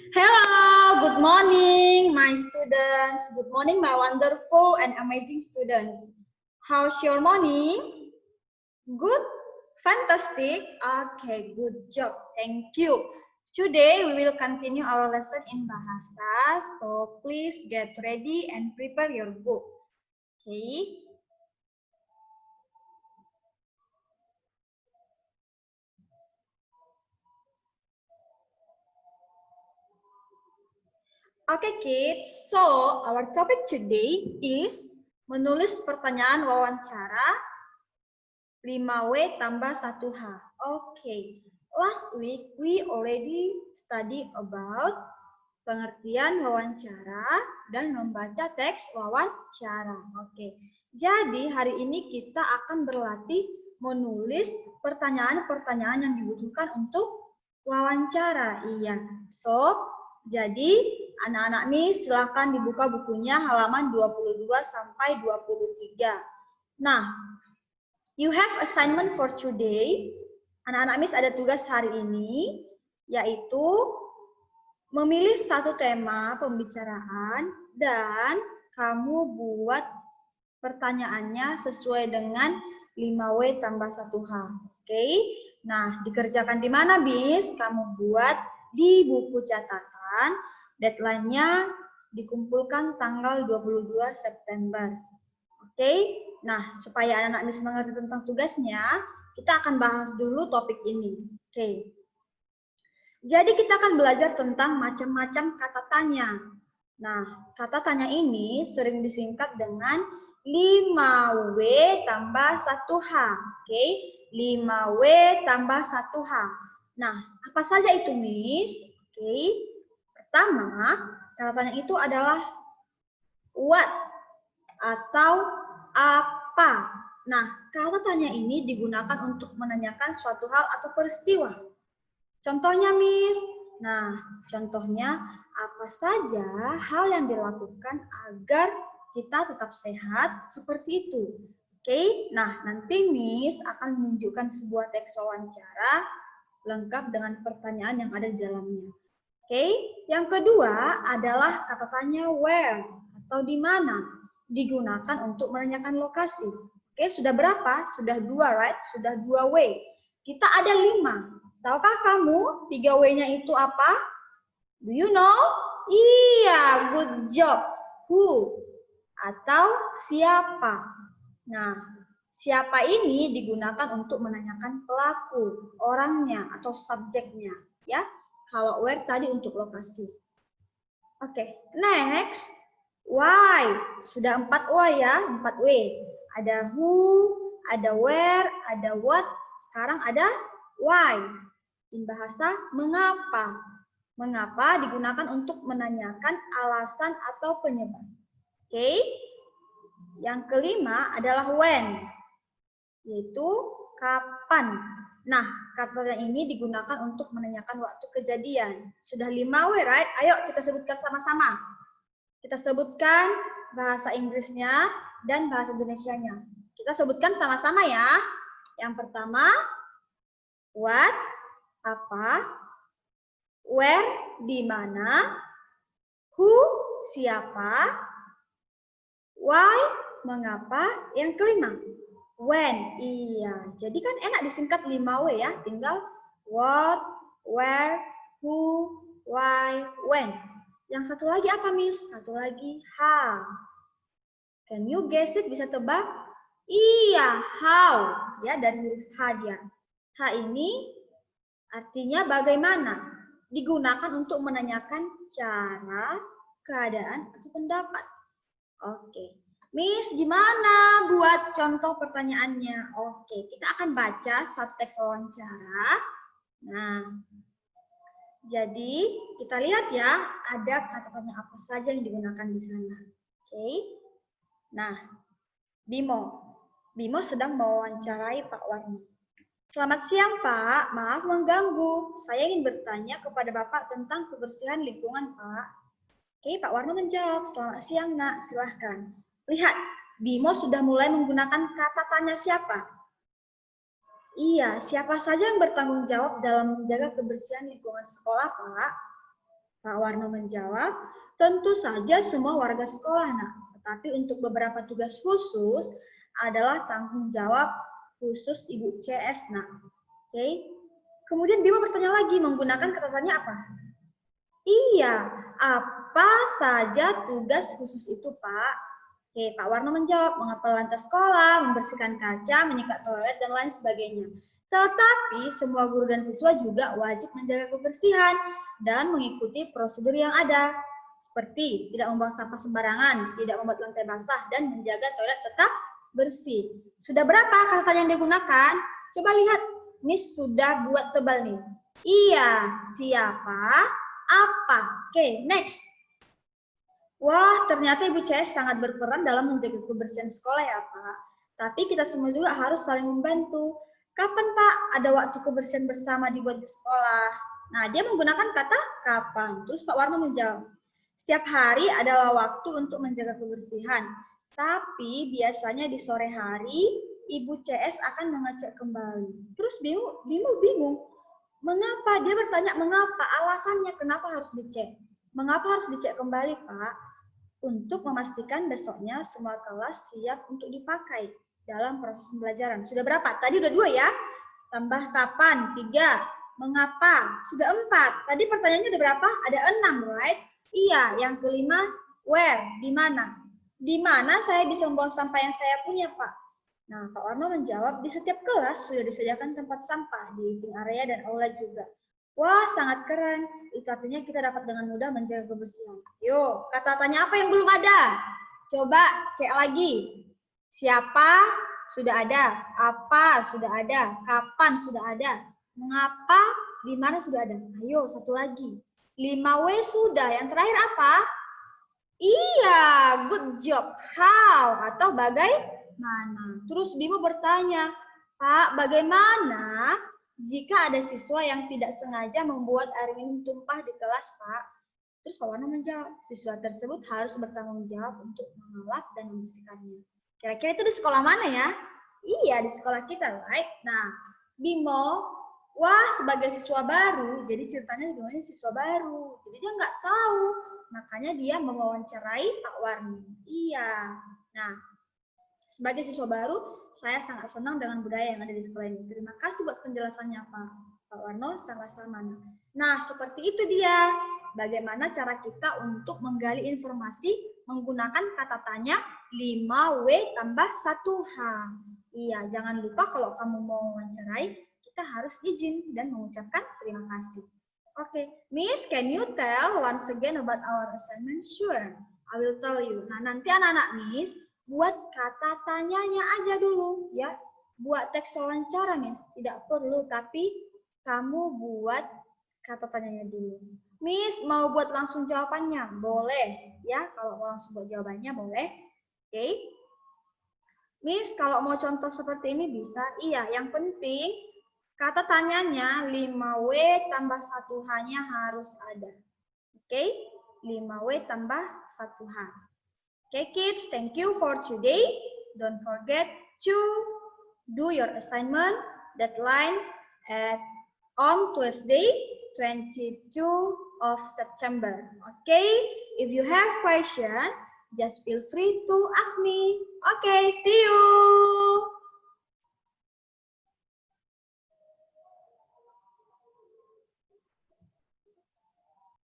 Hello, good morning, my students. Good morning, my wonderful and amazing students. How's your morning? Good? Fantastic? Okay, good job. Thank you. Today, we will continue our lesson in Bahasa. So, please get ready and prepare your book. Okay? Okay, kids. So, our topic today is menulis pertanyaan wawancara 5W tambah 1H. Okay. Last week, we already study about pengertian wawancara dan membaca teks wawancara. Oke. Jadi, hari ini kita akan berlatih menulis pertanyaan-pertanyaan yang dibutuhkan untuk wawancara. Iya. So, jadi anak-anak nih silahkan dibuka bukunya halaman 22 sampai 23. Nah, you have assignment for today. Anak-anak Miss ada tugas hari ini, yaitu memilih satu tema pembicaraan dan kamu buat pertanyaannya sesuai dengan 5W tambah 1H. Oke? Nah, dikerjakan di mana, Miss? Kamu buat di buku catatan. Deadline-nya dikumpulkan tanggal 22 September. Oke? Nah, supaya anak-anak Miss mengerti tentang tugasnya, kita akan bahas dulu topik ini. Oke. Jadi kita akan belajar tentang macam-macam kata tanya. Nah, kata tanya ini sering disingkat dengan 5W tambah 1H. Oke, 5W tambah 1H. Nah, apa saja itu, Miss? Oke, pertama, kata tanya itu adalah what atau apa. Nah, kata tanya ini digunakan untuk menanyakan suatu hal atau peristiwa. Contohnya, Miss. Nah, contohnya apa saja hal yang dilakukan agar kita tetap sehat seperti itu. Oke, nah nanti Miss akan menunjukkan sebuah teks wawancara lengkap dengan pertanyaan yang ada di dalamnya. Oke, yang kedua adalah kata tanya where atau di mana, digunakan untuk menanyakan lokasi. Oke, sudah berapa? Sudah 2, right? Sudah 2W. Kita ada 5. Tahukah kamu 3W-nya itu apa? Do you know? Iya, good job. Who atau siapa. Nah, siapa ini digunakan untuk menanyakan pelaku, orangnya atau subjeknya, ya. Kalau where tadi untuk lokasi. Oke, next. Why? Sudah 4W ya, 4W. Ada who, ada where, ada what, sekarang ada why. In bahasa mengapa. Mengapa digunakan untuk menanyakan alasan atau penyebab. Oke. Yang kelima adalah when. Yaitu kapan. Nah, kata ini digunakan untuk menanyakan waktu kejadian. Sudah 5W, right? Ayo kita sebutkan sama-sama. Kita sebutkan bahasa Inggrisnya dan bahasa Indonesianya. Kita sebutkan sama-sama ya. Yang pertama, what, apa, where, di mana, who, siapa, why, mengapa, yang kelima, when, iya. Jadi kan enak disingkat 5W ya, tinggal what, where, who, why, when. Yang satu lagi apa, Miss? Satu lagi how. Can you guess it? Bisa tebak? Iya, how. Ya, dari huruf H dia. H ini artinya bagaimana? Digunakan untuk menanyakan cara, keadaan, atau pendapat. Oke. Miss, gimana buat contoh pertanyaannya? Oke, kita akan baca satu teks wawancara. Nah, jadi kita lihat ya, ada kata tanya apa saja yang digunakan di sana. Oke. Nah, Bimo sedang mewawancarai Pak Warno. Selamat siang, Pak. Maaf mengganggu. Saya ingin bertanya kepada Bapak tentang kebersihan lingkungan, Pak. Oke, Pak Warno menjawab. Selamat siang, Nak. Silahkan. Lihat, Bimo sudah mulai menggunakan kata tanya siapa. Iya, siapa saja yang bertanggung jawab dalam menjaga kebersihan lingkungan sekolah, Pak? Pak Warno menjawab, tentu saja semua warga sekolah, Nak. Tetapi untuk beberapa tugas khusus adalah tanggung jawab khusus Ibu CS, Nak. Oke. Kemudian Bima bertanya lagi, menggunakan kata tanya apa? Iya, apa saja tugas khusus itu, Pak? Oke, Pak Warno menjawab, mengepel lantai sekolah, membersihkan kaca, menyikat toilet, dan lain sebagainya. Tetapi semua guru dan siswa juga wajib menjaga kebersihan dan mengikuti prosedur yang ada. Seperti tidak membuang sampah sembarangan, tidak membuat lantai basah, dan menjaga toilet tetap bersih. Sudah berapa kata yang digunakan? Coba lihat, Miss sudah buat tebal nih. Iya, siapa? Apa? Oke, next. Wah, ternyata Ibu CS sangat berperan dalam menjaga kebersihan sekolah ya, Pak. Tapi kita semua juga harus saling membantu. Kapan, Pak, ada waktu kebersihan bersama dibuat di sekolah? Nah, dia menggunakan kata kapan. Terus Pak Warno menjawab, setiap hari adalah waktu untuk menjaga kebersihan. Tapi biasanya di sore hari, Ibu CS akan mengecek kembali. Terus bingung. Mengapa? Dia bertanya mengapa, alasannya kenapa harus dicek. Mengapa harus dicek kembali, Pak? Untuk memastikan besoknya semua kelas siap untuk dipakai dalam proses pembelajaran. Sudah berapa? Tadi udah 2 ya. Tambah kapan? 3. Mengapa? Sudah 4. Tadi pertanyaannya udah berapa? Ada 6, right? Iya, yang kelima, where? Di mana? Di mana saya bisa membuang sampah yang saya punya, Pak? Nah, Pak Warno menjawab, di setiap kelas sudah disediakan tempat sampah di eating area dan aula juga. Wah, sangat keren. Itu artinya kita dapat dengan mudah menjaga kebersihan. Yuk, kata tanya apa yang belum ada? Coba cek lagi. Siapa? Sudah ada. Apa? Sudah ada. Kapan? Sudah ada. Mengapa? Di mana sudah ada? Ayo, satu lagi. 5W sudah. Yang terakhir apa? Iya, good job. How? Atau bagaimana? Terus Bimo bertanya, Pak, bagaimana jika ada siswa yang tidak sengaja membuat air minum tumpah di kelas, Pak? Terus Pak Warno menjawab, siswa tersebut harus bertanggung jawab untuk mengelap dan membersihkannya. Kira-kira itu di sekolah mana ya? Iya, di sekolah kita, right? Nah, Bimo, wah sebagai siswa baru, jadi ceritanya Bimo siswa baru. Jadi dia nggak tahu, makanya dia mewawancarai Pak Warno. Iya, nah sebagai siswa baru, saya sangat senang dengan budaya yang ada di sekolah ini. Terima kasih buat penjelasannya, Pak Warno, sama-sama. Nah, seperti itu dia. Bagaimana cara kita untuk menggali informasi menggunakan kata tanya 5W tambah 1H. Iya, jangan lupa kalau kamu mau wawancarai, kita harus izin dan mengucapkan terima kasih. Oke, Miss, can you tell once again about our assignment? Sure, I will tell you. Nah, nanti anak-anak Miss, buat kata tanyanya aja dulu ya. Buat teks wawancara, Miss, tidak perlu, tapi kamu buat kata tanyanya dulu. Miss, mau buat langsung jawabannya? Boleh ya, kalau mau langsung buat jawabannya boleh. Oke. Miss, kalau mau contoh seperti ini bisa. Iya, yang penting kata tanyanya 5W tambah 1H-nya harus ada. Oke, 5W tambah 1H. Okay, kids, thank you for today. Don't forget to do your assignment deadline on Tuesday, 22 of September. Okay, if you have question, just feel free to ask me. Okay, see you.